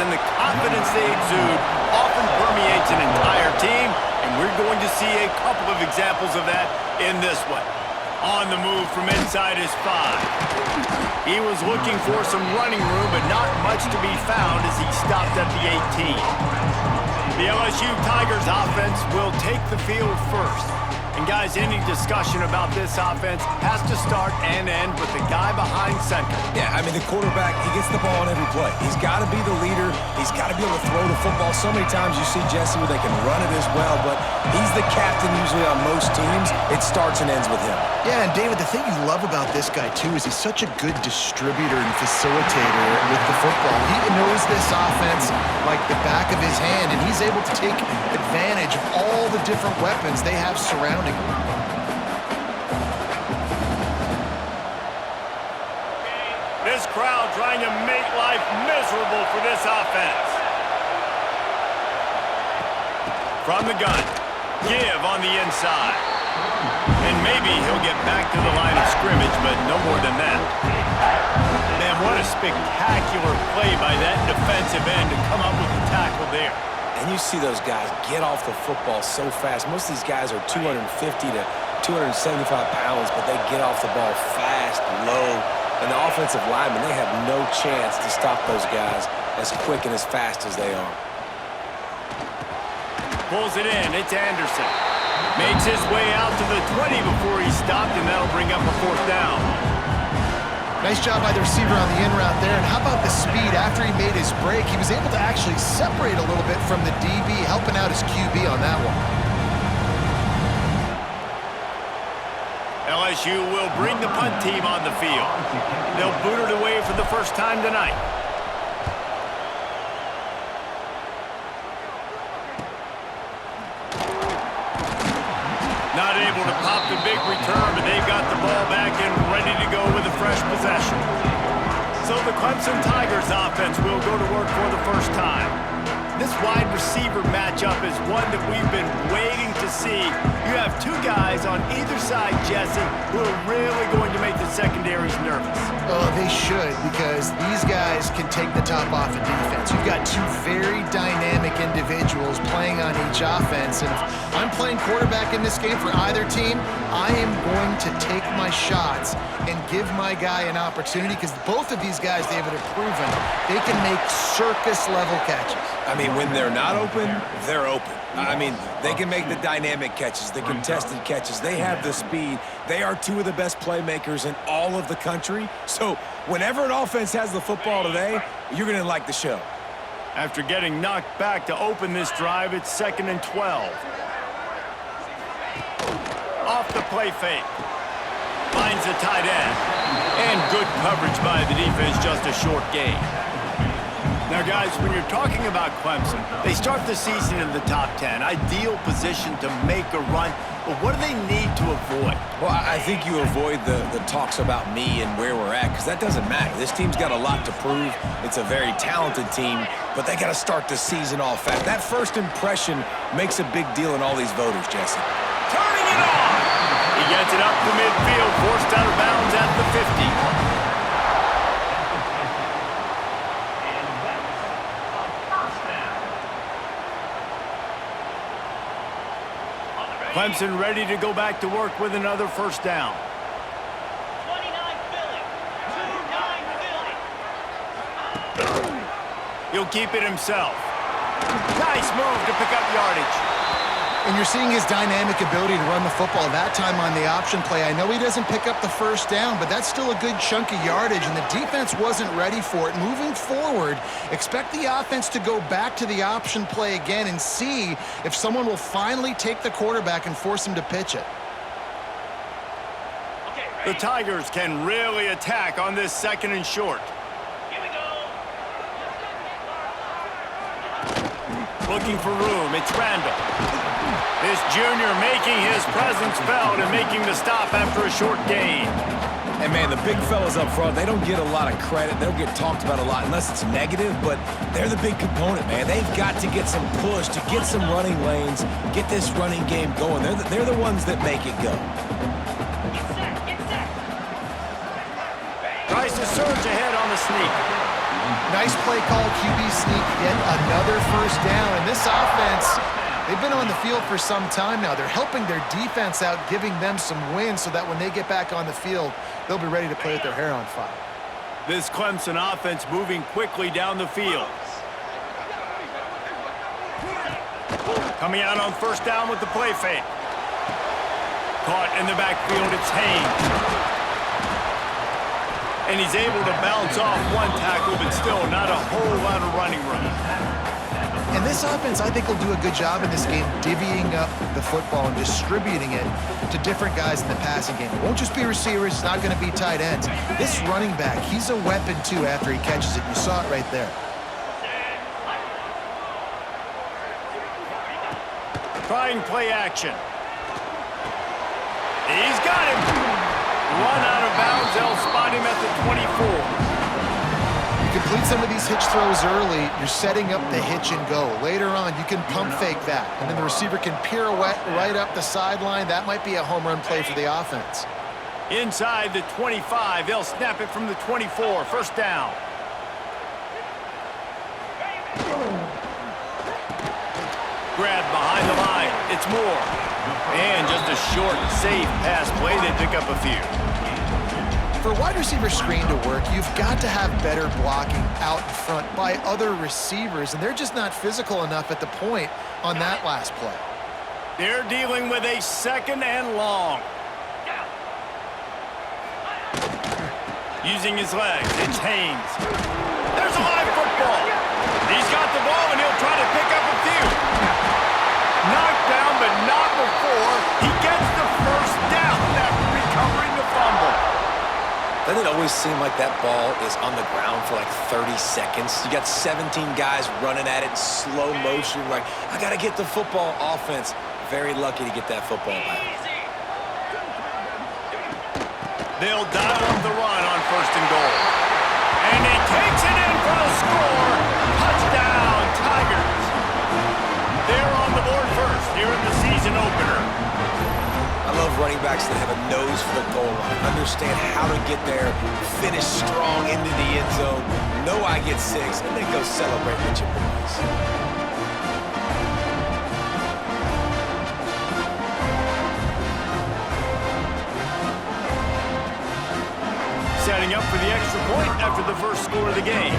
and the confidence they exude often permeates an entire team, and we're going to see a couple of examples of that in this one. On the move from inside his 5. He was looking for some running room, but not much to be found as he stopped at the 18. The LSU Tigers offense will take the field first. And guys, any discussion about this offense has to start and end with the guy behind center. Yeah, I mean, the quarterback, he gets the ball on every play. He's got to be the leader. He's got to be able to throw the football. So many times you see Jesse where they can run it as well, but he's the captain usually on most teams. It starts and ends with him. Yeah, and David, the thing you love about this guy, too, is he's such a good distributor and facilitator with the football. He knows this offense like the back of his hand, and he's able to take advantage of all the different weapons they have surrounding him. This crowd trying to make life miserable for this offense. From the gun, give on the inside. And maybe he'll get back to the line of scrimmage, but no more than that. Man, what a spectacular play by that defensive end to come up with a tackle there. And you see those guys get off the football so fast. Most of these guys are 250 to 275 pounds, but they get off the ball fast, low. And the offensive linemen, they have no chance to stop those guys as quick and as fast as they are. Pulls it in. It's Anderson. Makes his way out to the 20 before he stopped, and that'll bring up a 4th down. Nice job by the receiver on the in route there. And how about the speed? After he made his break, he was able to actually separate a little bit from the DB, helping out his QB on that one. LSU will bring the punt team on the field. They'll boot it away for the first time tonight. Not able to pop the big return, but they've got the ball back and ready to go with a fresh possession. So the Clemson Tigers offense will go to work for the first time. This wide receiver matchup is one that we've been waiting to see. You have two guys on either side, Jesse, who are really going to make the secondaries nervous. Oh, they should, because these guys can take the top off of defense. You've got two very dynamic individuals playing on each offense, and if I'm playing quarterback in this game for either team, I am going to take my shots and give my guy an opportunity, because both of these guys, David, have proven they can make circus-level catches. I mean, when they're not open, they're open. I mean, they can make the dynamic catches, the contested catches. They have the speed. They are two of the best playmakers in all of the country. So whenever an offense has the football today, you're going to like the show. After getting knocked back to open this drive, it's 2nd and 12. Off the play fake. Finds the tight end. And good coverage by the defense, just a short gain. Now, guys, when you're talking about Clemson, they start the season in the top 10. Ideal position to make a run. But what do they need to avoid? Well, I think you avoid the talks about me and where we're at, because that doesn't matter. This team's got a lot to prove. It's a very talented team, but they got to start the season off fast. That first impression makes a big deal in all these voters, Jesse. Turning it on! He gets it up to midfield, forced out of bounds at the 50. Clemson ready to go back to work with another first down. 29 Philly. He'll keep it himself. Nice move to pick up yardage. And you're seeing his dynamic ability to run the football, that time on the option play. I know he doesn't pick up the first down, but that's still a good chunk of yardage, and the defense wasn't ready for it. Moving forward, expect the offense to go back to the option play again and see if someone will finally take the quarterback and force him to pitch it. The Tigers can really attack on this 2nd and short. Here we go. Looking for room, it's Randall. This junior making his presence felt and making the stop after a short gain. And, man, the big fellas up front, they don't get a lot of credit. They don't get talked about a lot unless it's negative, but they're the big component, man. They've got to get some push, to get some running lanes, get this running game going. They're the ones that make it go. Tries to surge ahead on the sneak. Nice play call, QB sneak, yet another first down. And this offense, they've been on the field for some time now. They're helping their defense out, giving them some wins so that when they get back on the field, they'll be ready to play with their hair on fire. This Clemson offense moving quickly down the field. Coming out on first down with the play fake. Caught in the backfield, it's Haynes. And he's able to bounce off one tackle, but still not a whole lot of running room. And this offense, I think, will do a good job in this game divvying up the football and distributing it to different guys in the passing game. It won't just be receivers. It's not going to be tight ends. This running back, he's a weapon, too, after he catches it. You saw it right there. Trying play action. He's got him. Run out of bounds. They'll spot him at the 24. You complete some of these hitch throws early, you're setting up the hitch and go. Later on, you can pump fake that, and then the receiver can pirouette right up the sideline. That might be a home run play for the offense. Inside the 25, they'll snap it from the 24. First down. Grab behind the line. It's Moore. And just a short, safe pass play. They pick up a few. For a wide receiver screen to work, you've got to have better blocking out in front by other receivers, and they're just not physical enough at the point on that last play. They're dealing with a second and long. Using his legs, it's Haynes. There's a live football. He's got the ball, and he'll try to pick up a few. Knocked down, but not before he gets the first down after recovering the fumble. Doesn't it always seem like that ball is on the ground for like 30 seconds? You got 17 guys running at it in slow motion. Like, I got to get the football. Offense, very lucky to get that football back. They'll dial up the run on first and goal. And he takes it in for the score. Touchdown, Tigers. They're on the board first here in the season opener. I love running backs that have a nose for the goal line, understand how to get there, finish strong into the end zone, know I get 6, and then go celebrate with your boys. Setting up for the extra point after the first score of the game.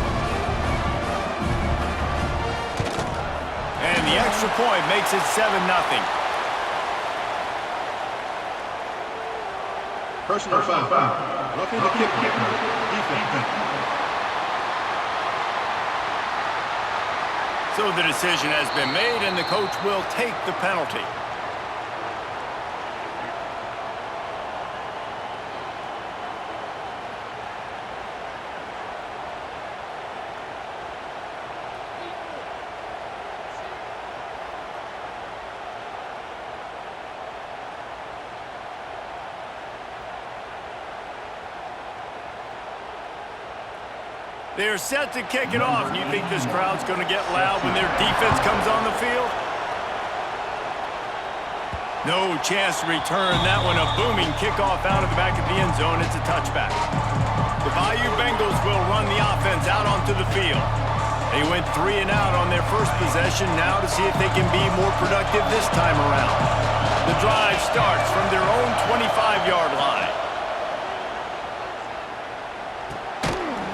And the extra point makes it 7-0. Personal foul. Roughing the kick. Defense. So the decision has been made, and the coach will take the penalty. They're set to kick it off. And you think this crowd's going to get loud when their defense comes on the field? No chance to return that one. A booming kickoff out of the back of the end zone. It's a touchback. The Bayou Bengals will run the offense out onto the field. They went 3 and out on their first possession. Now to see if they can be more productive this time around. The drive starts from their own 25-yard line.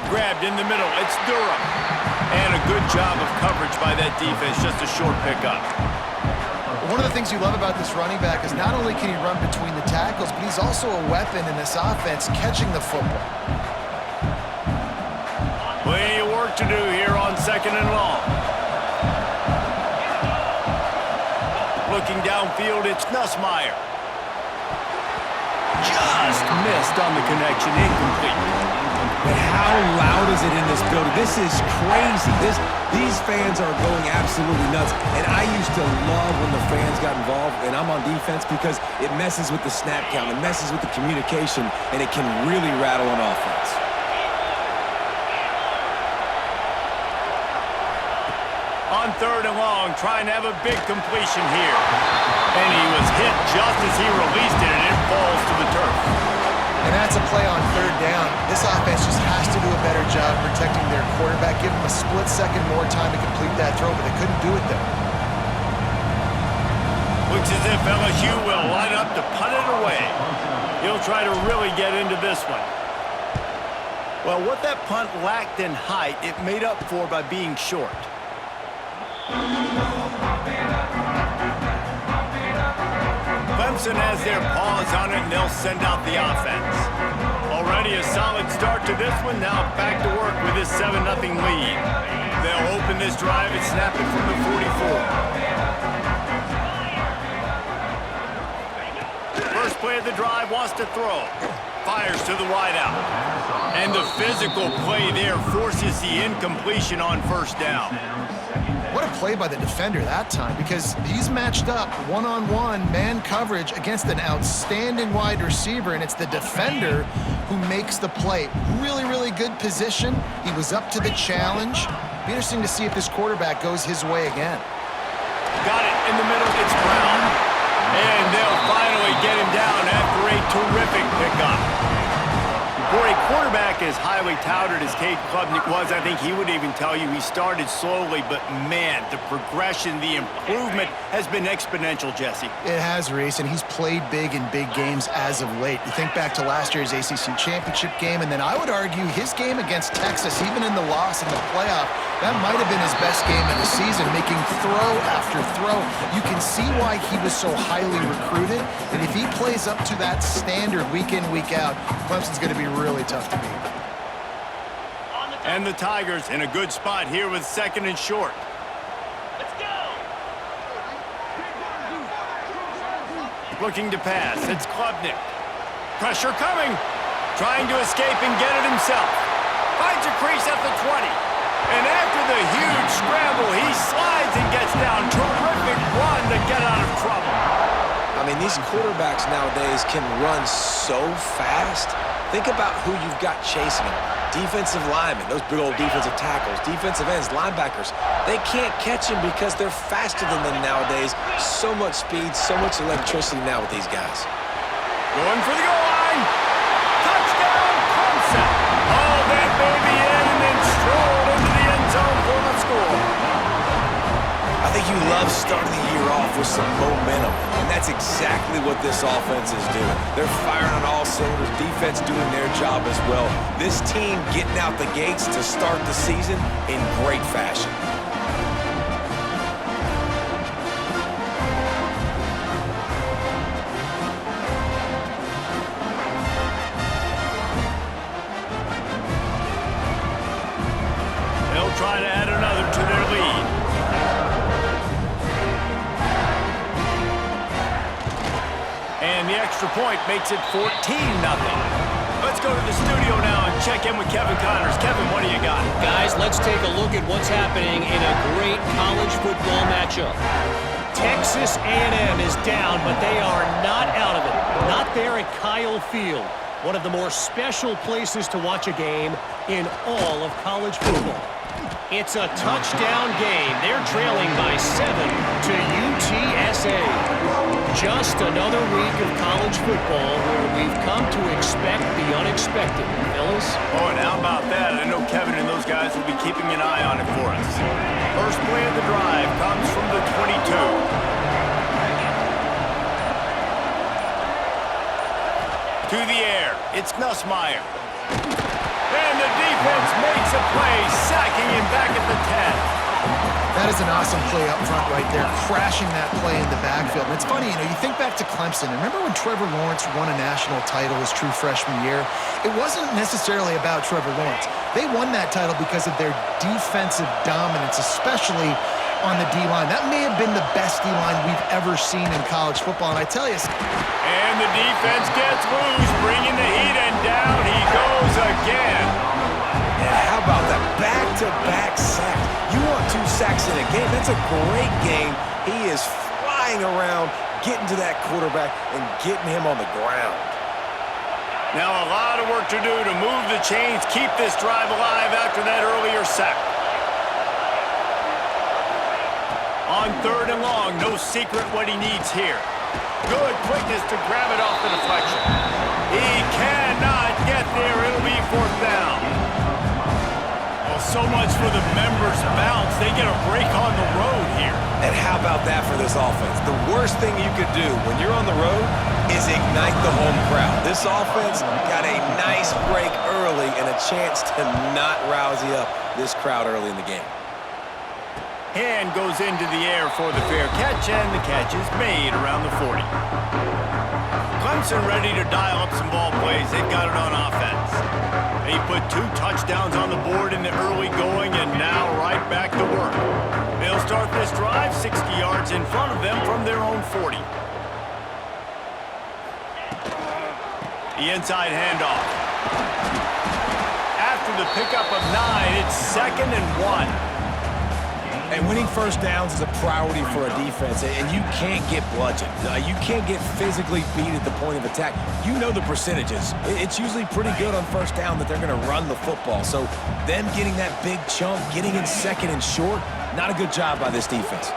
Grabbed in the middle, it's Durham. And a good job of coverage by that defense, just a short pickup. One of the things you love about this running back is not only can he run between the tackles, but he's also a weapon in this offense catching the football. Plenty of work to do here on second and long. Looking downfield, it's Nussmeier. Just missed on the connection, incomplete. But how loud is it in this building? This is crazy. These fans are going absolutely nuts. And I used to love when the fans got involved, and I'm on defense, because it messes with the snap count, it messes with the communication, and it can really rattle an offense. On third and long, trying to have a big completion here. And he was hit just as he released it, and it falls to the turf. And And that's a play on third down. This offense just has to do a better job protecting their quarterback. Give them a split second more time to complete that throw, but they couldn't do it there. Looks as if LSU will line up to punt it away. He'll try to really get into this one. Well, what that punt lacked in height, it made up for by being short. Clemson has their paws on it, and they'll send out the offense. Already a solid start to this one. Now back to work with this 7-0 lead. They'll open this drive and snap it from the 44. First play of the drive, wants to throw. Fires to the wideout. And the physical play there forces the incompletion on first down. What a play by the defender that time, because he's matched up one-on-one man coverage against an outstanding wide receiver, and it's the defender who makes the play. Really, really good position. He was up to the challenge. Be interesting to see if this quarterback goes his way again. Got it in the middle. It's Brown. And they'll finally get him down after a terrific pickup. For a quarterback as highly touted as Cade Klubnik was, I think he would even tell you he started slowly, but man, the progression, the improvement has been exponential, Jesse. It has, Reese, and he's played big in big games as of late. You think back to last year's ACC championship game, and then I would argue his game against Texas, even in the loss in the playoff, that might have been his best game of the season, making throw after throw. You can see why he was so highly recruited, and if he plays up to that standard week in, week out, Clemson's going to be really tough to beat. And the Tigers in a good spot here with 2nd and short. Let's go. Looking to pass. It's Klubnik. Pressure coming. Trying to escape and get it himself. Finds a crease at the 20. And after the huge scramble, he slides and gets down. Terrific run to get out of trouble. I mean, these quarterbacks nowadays can run so fast. Think about who you've got chasing them. Defensive linemen, those big old defensive tackles, defensive ends, linebackers. They can't catch them because they're faster than them nowadays. So much speed, so much electricity now with these guys. Going for the goal line. Touchdown, Clemson. Oh, that baby in and then strolled into the end zone for the score. I think you love starting the year off with some momentum, and that's exactly what this offense is doing. They're firing on all cylinders, defense doing their job as well. This team getting out the gates to start the season in great fashion. They'll try to add another to their lead. And the extra point makes it 14-0. Let's go to the studio now and check in with Kevin Connors. Kevin, what do you got? Guys, let's take a look at what's happening in a great college football matchup. Texas A&M is down, but they are not out of it. Not there at Kyle Field, one of the more special places to watch a game in all of college football. It's a touchdown game. They're trailing by 7 to UTSA. Just another week of college football where we've come to expect the unexpected. Fellas? Oh, and how about that? I know Kevin and those guys will be keeping an eye on it for us. First play of the drive comes from the 22. To the air. It's Nussmeier. And the defense makes a play, sacking him back at the 10. That is an awesome play up front right there, crashing that play in the backfield. And it's funny, you think back to Clemson. Remember when Trevor Lawrence won a national title his true freshman year? It wasn't necessarily about Trevor Lawrence. They won that title because of their defensive dominance, especially on the D-line. That may have been the best D-line we've ever seen in college football. And I tell you... And the defense gets loose, bringing the heat, and down he goes again. And how about that back-to-back sack? You want 2 sacks in a game, that's a great game. He is flying around, getting to that quarterback and getting him on the ground. Now a lot of work to do to move the chains, keep this drive alive after that earlier sack. On 3rd and long, no secret what he needs here. Good quickness to grab it off the deflection. He cannot So much for the members' bounce. They get a break on the road here. And how about that for this offense? The worst thing you could do when you're on the road is ignite the home crowd. This offense got a nice break early and a chance to not rouse up this crowd early in the game. Hand goes into the air for the fair catch, and the catch is made around the 40. Clemson ready to dial up some ball plays. They've got it on offense. They put 2 touchdowns on the board in the early going, and now right back to work. They'll start this drive 60 yards in front of them from their own 40. The inside handoff. After the pickup of 9, it's 2nd and 1. And winning first downs is a priority for a defense, and you can't get bludgeoned. You can't get physically beat at the point of attack. You know the percentages. It's usually pretty good on first down that they're going to run the football. So them getting that big chunk, getting in 2nd and short, not a good job by this defense.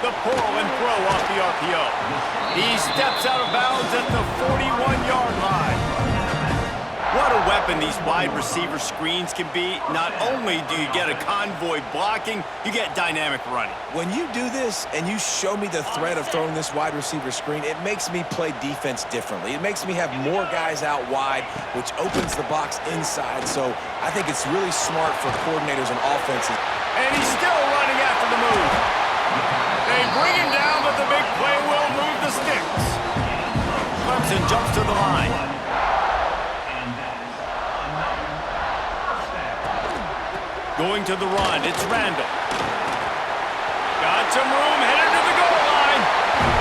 The pull and throw off the RPO. He steps out of bounds at the 41-yard line. What a weapon these wide receiver screens can be. Not only do you get a convoy blocking, you get dynamic running. When you do this and you show me the threat of throwing this wide receiver screen, it makes me play defense differently. It makes me have more guys out wide, which opens the box inside. So I think it's really smart for coordinators and offenses. And he's still running after the move. They bring him down, but the big play will move the sticks. Clemson jumps to the line. Going to the run, it's Randall. Got some room, headed to the goal line.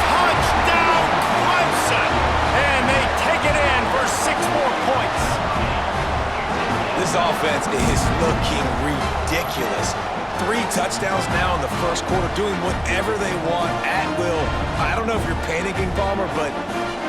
Touchdown, Clemson! And they take it in for 6 more points. This offense is looking ridiculous. 3 touchdowns now in the first quarter, doing whatever they want at will. I don't know if you're panicking, Palmer, but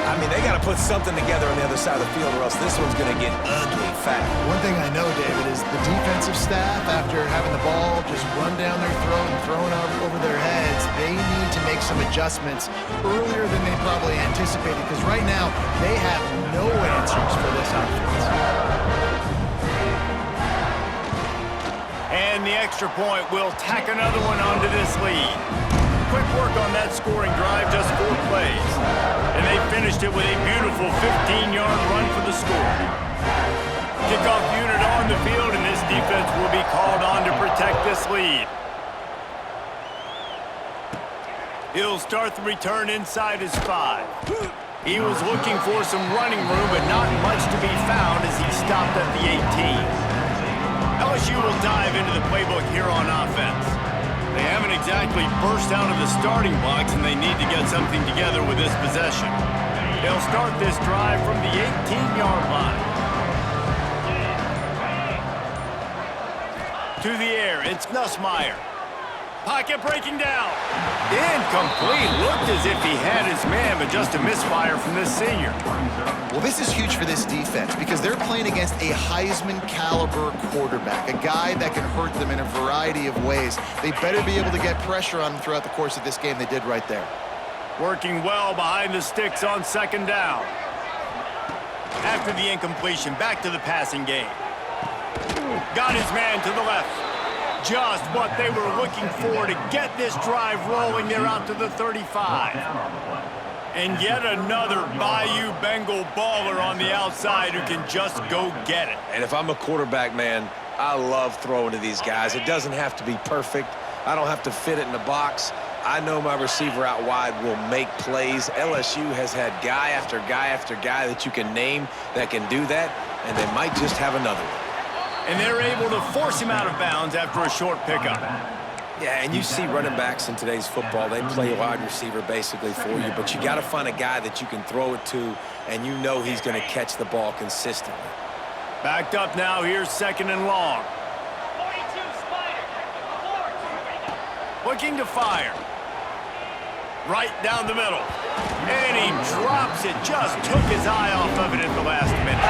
I mean, they got to put something together on the other side of the field, or else this one's going to get ugly fast. One thing I know, David, is the defensive staff, after having the ball just run down their throat and thrown over their heads, they need to make some adjustments earlier than they probably anticipated, because right now they have no answers for this offense. And the extra point will tack another one onto this lead. Quick work on that scoring drive, just 4 plays. And they finished it with a beautiful 15-yard run for the score. Kickoff unit on the field, and this defense will be called on to protect this lead. He'll start the return inside his 5. He was looking for some running room, but not much to be found as he stopped at the 18. LSU will dive into the playbook here on offense. They haven't exactly burst out of the starting blocks, and they need to get something together with this possession. They'll start this drive from the 18-yard line. To the air, it's Nussmeier. Pocket breaking down. Incomplete. Looked as if he had his man, but just a misfire from this senior. Well, this is huge for this defense because they're playing against a Heisman-caliber quarterback, a guy that can hurt them in a variety of ways. They better be able to get pressure on him throughout the course of this game. They did right there. Working well behind the sticks on 2nd down. After the incompletion, back to the passing game. Got his man to the left. Just what they were looking for to get this drive rolling. They're out to the 35. And yet another Bayou Bengal baller on the outside who can just go get it. And if I'm a quarterback, man, I love throwing to these guys. It doesn't have to be perfect. I don't have to fit it in the box. I know my receiver out wide will make plays. LSU has had guy after guy after guy that you can name that can do that, and they might just have another one. And they're able to force him out of bounds after a short pickup. Yeah, and you see running backs in today's football, they play a wide receiver basically for you, but you got to find a guy that you can throw it to, and you know he's going to catch the ball consistently. Backed up now, here's 2nd and long. 42 Spider. 4. Looking to fire. Right down the middle. And he drops it. Just took his eye off of it at the last minute.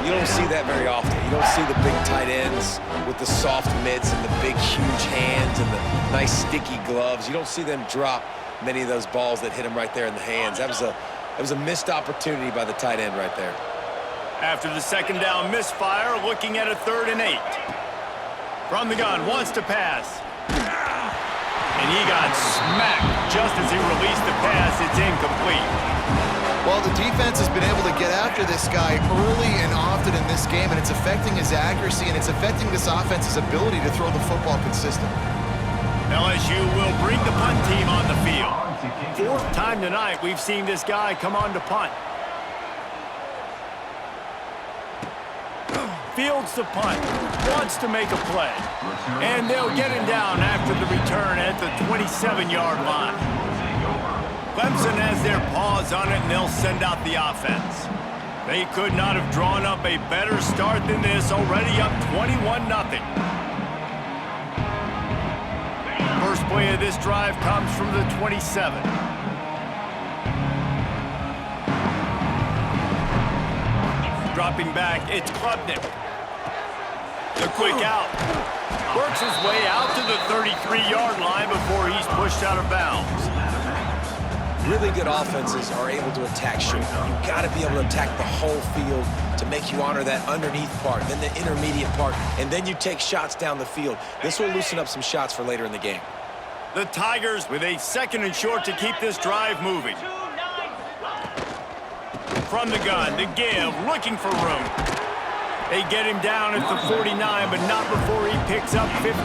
You don't see that very often. You don't see the big tight ends with the soft mitts and the big, huge hands and the nice, sticky gloves. You don't see them drop many of those balls that hit them right there in the hands. That was a missed opportunity by the tight end right there. After the 2nd down misfire, looking at a 3rd and 8. From the gun, wants to pass. And he got smacked just as he released the pass. It's incomplete. Well, the defense has been able to get after this guy early and often in this game, and it's affecting his accuracy, and it's affecting this offense's ability to throw the football consistently. LSU will bring the punt team on the field. Fourth time tonight we've seen this guy come on to punt. Fields the punt, wants to make a play. And they'll get him down after the return at the 27-yard line. Clemson has their paws on it, and they'll send out the offense. They could not have drawn up a better start than this, already up 21-0. First play of this drive comes from the 27. Dropping back, it's Klubnik. The quick out. Works his way out to the 33-yard line before he's pushed out of bounds. Really good offenses are able to attack short. You've got to be able to attack the whole field to make you honor that underneath part, then the intermediate part, and then you take shots down the field. This will loosen up some shots for later in the game. The Tigers with a 2nd and short to keep this drive moving. From the gun, the give, looking for room. They get him down at the 49, but not before he picks up 15.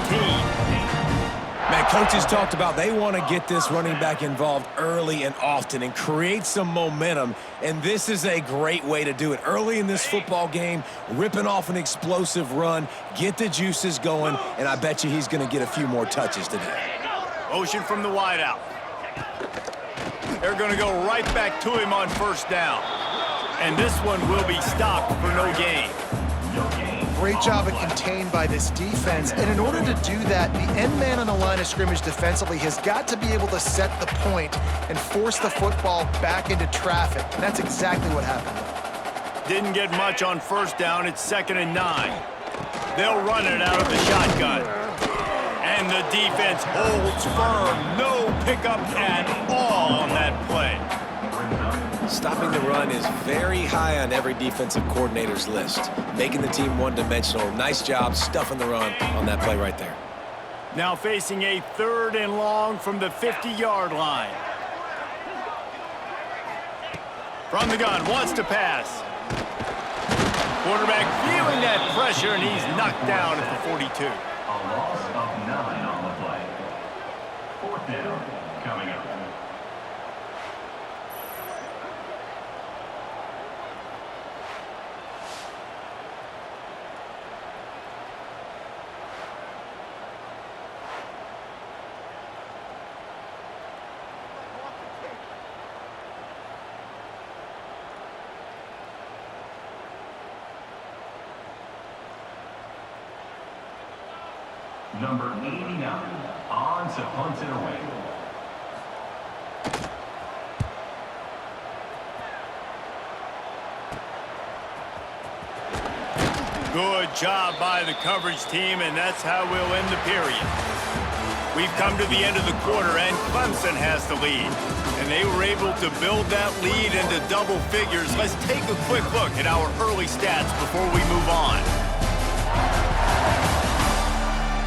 Man, coaches talked about they want to get this running back involved early and often and create some momentum, and this is a great way to do it. Early in this football game, ripping off an explosive run, get the juices going, and I bet you he's going to get a few more touches today. Motion from the wideout. They're going to go right back to him on first down. And this one will be stopped for no gain. Great job of contained by this defense. And in order to do that, the end man on the line of scrimmage defensively has got to be able to set the point and force the football back into traffic. And that's exactly what happened. Didn't get much on first down. It's 2nd and 9. They'll run it out of the shotgun. And the defense holds firm. No pickup at all on that play. Stopping the run is very high on every defensive coordinator's list. Making the team one-dimensional. Nice job stuffing the run on that play right there. Now facing a 3rd and long from the 50-yard line. From the gun, wants to pass. Quarterback feeling that pressure, and he's knocked down at the 42. A loss of 9 on the play. 4th down coming up. Number 89, on to punt it away. Good job by the coverage team, and that's how we'll end the period. We've come to the end of the quarter, and Clemson has the lead. And they were able to build that lead into double figures. Let's take a quick look at our early stats before we move on.